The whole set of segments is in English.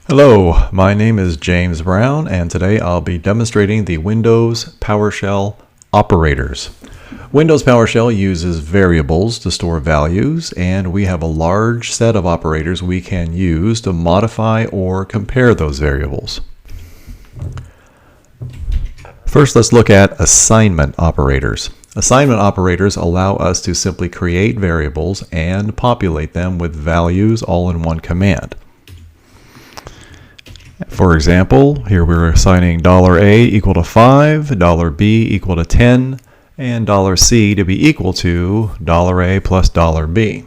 Hello, my name is James Brown, and today I'll be demonstrating the Windows PowerShell operators. Windows PowerShell uses variables to store values, and we have a large set of operators we can use to modify or compare those variables. First, let's look at assignment operators. Assignment operators allow us to simply create variables and populate them with values all in one command. For example, here we're assigning $A equal to 5, $B equal to 10, and $C to be equal to $A plus $B.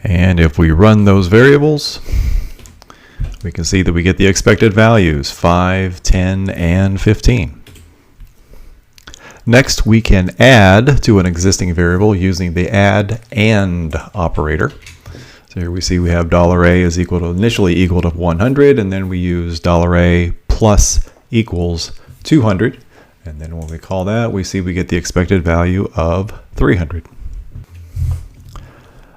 And if we run those variables, we can see that we get the expected values, 5, 10, and 15. Next, we can add to an existing variable using the add and operator. So here we see we have $A is initially equal to 100, and then we use $A plus equals 200. And then when we call that, we see we get the expected value of 300.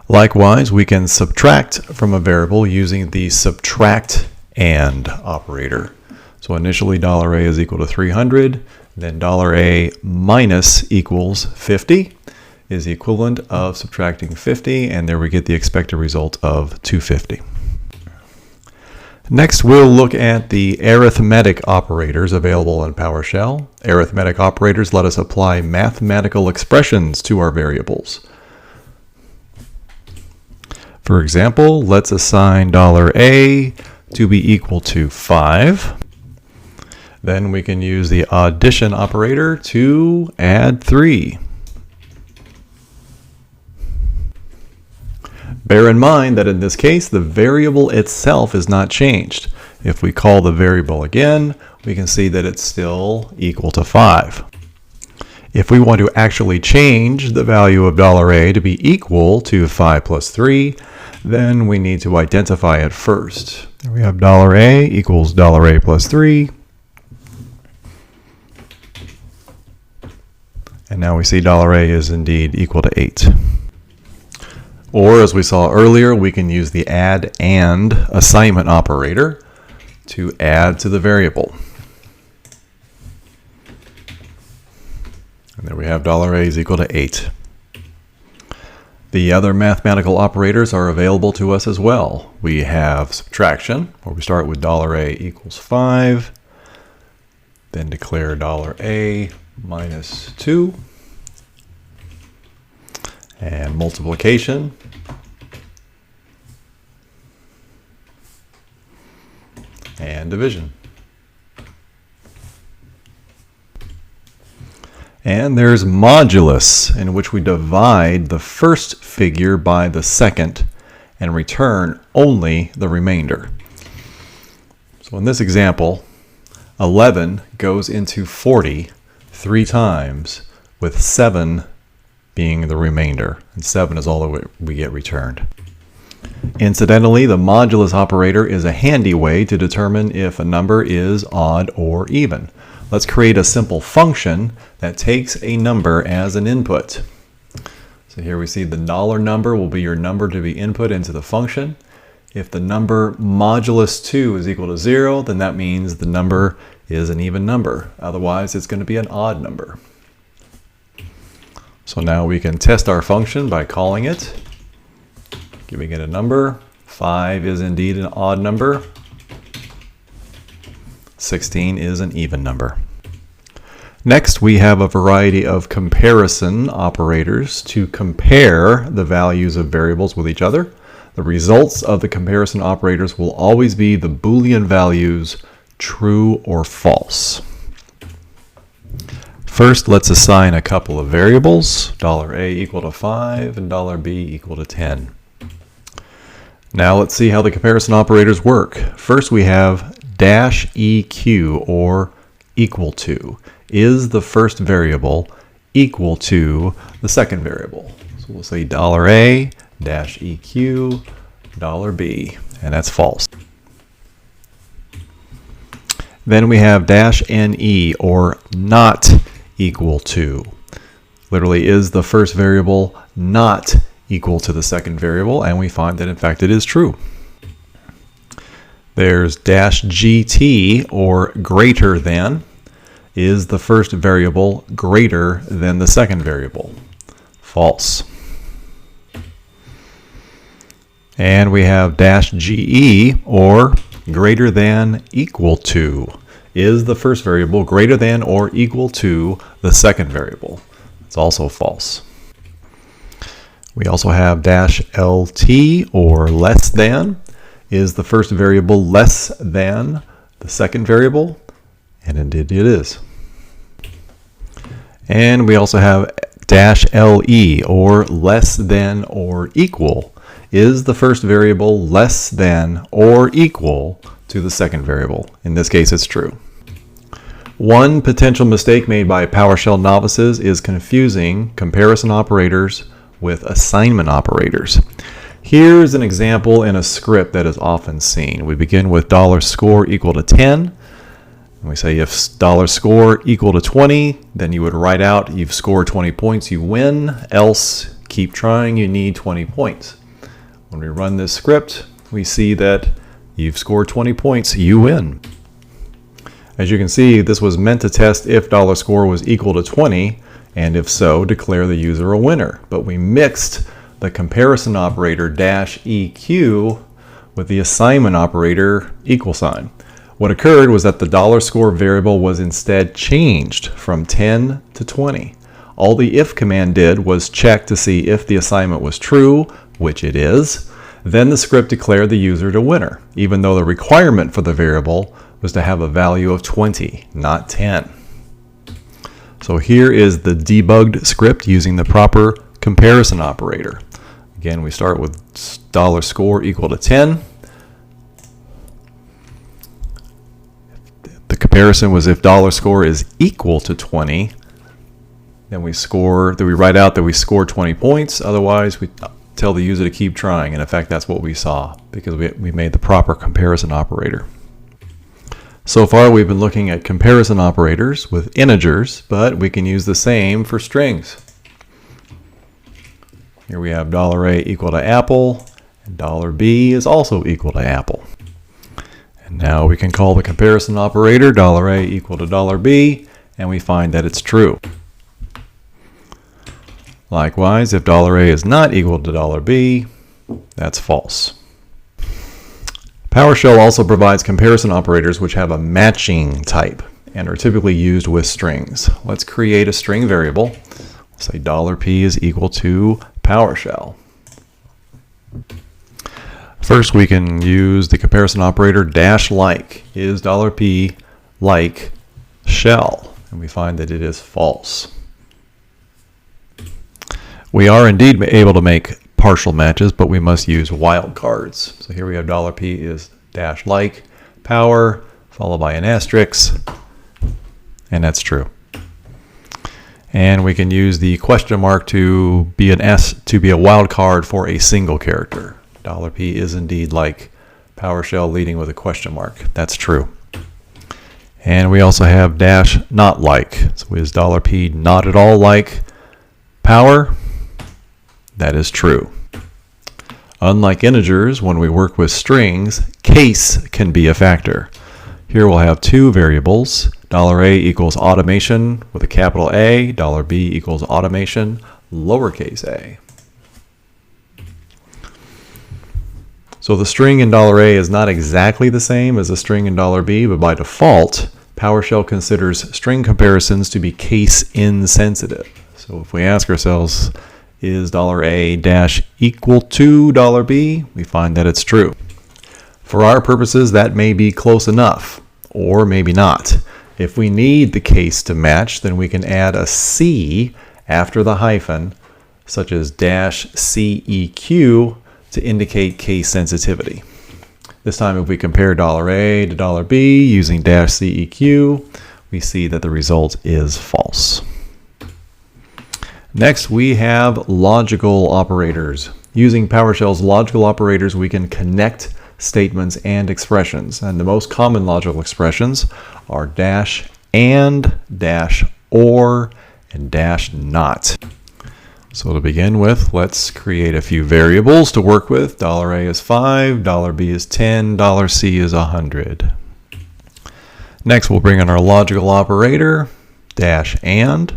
Likewise, we can subtract from a variable using the subtract and operator. So initially $A is equal to 300, then $A minus equals 50. Is the equivalent of subtracting 50, and there we get the expected result of 250. Next, we'll look at the arithmetic operators available in PowerShell. Arithmetic operators let us apply mathematical expressions to our variables. For example, let's assign $A to be equal to 5. Then we can use the addition operator to add 3. Bear in mind that in this case, the variable itself is not changed. If we call the variable again, we can see that it's still equal to 5. If we want to actually change the value of $A to be equal to 5 plus 3, then we need to identify it first. We have $A equals $A plus 3. And now we see $A is indeed equal to 8. Or, as we saw earlier, we can use the add and assignment operator to add to the variable. And there we have $A is equal to 8. The other mathematical operators are available to us as well. We have subtraction, where we start with $A equals 5, then declare $A minus 2. And multiplication, and division. And there's modulus, in which we divide the first figure by the second and return only the remainder. So in this example, 11 goes into 40 3 times, with 7 being the remainder, and 7 is all that we get returned. Incidentally, the modulus operator is a handy way to determine if a number is odd or even. Let's create a simple function that takes a number as an input. So here we see the dollar number will be your number to be input into the function. If the number modulus 2 is equal to 0, then that means the number is an even number. Otherwise, it's going to be an odd number. So now we can test our function by calling it, giving it a number. 5 is indeed an odd number. 16 is an even number. Next, we have a variety of comparison operators to compare the values of variables with each other. The results of the comparison operators will always be the Boolean values true or false. First, let's assign a couple of variables, $A equal to 5 and $B equal to 10. Now let's see how the comparison operators work. First, we have -eq, or equal to. Is the first variable equal to the second variable? So we'll say $A -eq $B, and that's false. Then we have -ne, or not equal to. Literally, is the first variable not equal to the second variable? And we find that in fact it is true. There's -gt, or greater than. Is the first variable greater than the second variable? False. And we have -ge, or greater than equal to. Is the first variable greater than or equal to the second variable? It's also false. We also have -lt, or less than. Is the first variable less than the second variable? And indeed it is. And we also have -le, or less than or equal. Is the first variable less than or equal to the second variable? In this case, it's true. One potential mistake made by PowerShell novices is confusing comparison operators with assignment operators. Here's an example in a script that is often seen. We begin with $score equal to 10. And we say if $score equal to 20, then you would write out you've scored 20 points, you win, else keep trying, you need 20 points. When we run this script, we see that you've scored 20 points, you win. As you can see, this was meant to test if $score was equal to 20, and if so, declare the user a winner. But we mixed the comparison operator -eq with the assignment operator $. What occurred was that the $score variable was instead changed from 10 to 20. All the if command did was check to see if the assignment was true, which it is. Then the script declared the user a winner, even though the requirement for the variable was to have a value of 20, not 10. So here is the debugged script using the proper comparison operator. Again, we start with $score equal to 10. The comparison was if $score is equal to 20, then we write out that we scored 20 points. Otherwise, we tell the user to keep trying. And in fact, that's what we saw because we made the proper comparison operator. So far, we've been looking at comparison operators with integers, but we can use the same for strings. Here we have $A equal to apple, and $B is also equal to apple. And now we can call the comparison operator $A equal to $B, and we find that it's true. Likewise, if $A is not equal to $B, that's false. PowerShell also provides comparison operators which have a matching type and are typically used with strings. Let's create a string variable. Say $P is equal to PowerShell. First, we can use the comparison operator -like. Is $P like shell? And we find that it is false. We are indeed able to make partial matches, but we must use wildcards. So here we have $P is -like power, followed by an asterisk, and that's true. And we can use the question mark to be a wildcard for a single character. $P is indeed like PowerShell leading with a question mark. That's true. And we also have -not like. So is $P not at all like power? That is true. Unlike integers, when we work with strings, case can be a factor. Here we'll have two variables. $A equals automation with a capital A, $B equals automation, lowercase a. So the string in $A is not exactly the same as the string in $B, but by default, PowerShell considers string comparisons to be case insensitive. So if we ask ourselves, is $A equal to $B? We find that it's true. For our purposes, that may be close enough, or maybe not. If we need the case to match, then we can add a C after the hyphen, such as -CEQ, to indicate case sensitivity. This time, if we compare $A to $B using -CEQ, we see that the result is false. Next, we have logical operators. Using PowerShell's logical operators, we can connect statements and expressions. And the most common logical expressions are -and, -or, and -not. So to begin with, let's create a few variables to work with. $A is 5, $B is 10, $C is 100. Next, we'll bring in our logical operator, -and.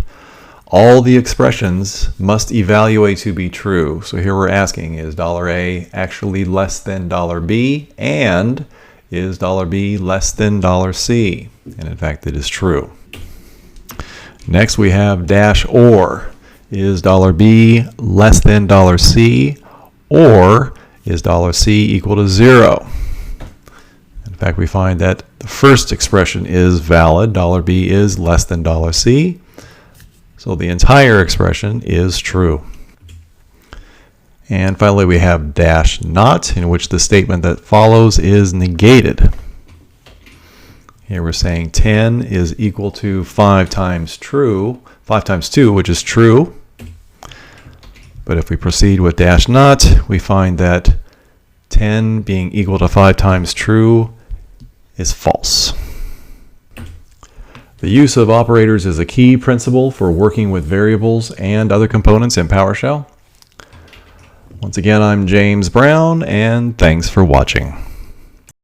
All the expressions must evaluate to be true. So here we're asking, is $A actually less than $B? And is $B less than $C? And in fact, it is true. Next, we have -or. Is $B less than $C? Or is $C equal to 0? In fact, we find that the first expression is valid. $B is less than $C. So the entire expression is true. And finally, we have -not, in which the statement that follows is negated. Here we're saying 10 is equal to 5 times 2, which is true. But if we proceed with -not, we find that 10 being equal to 5 times true is false. The use of operators is a key principle for working with variables and other components in PowerShell. Once again, I'm James Brown, and thanks for watching.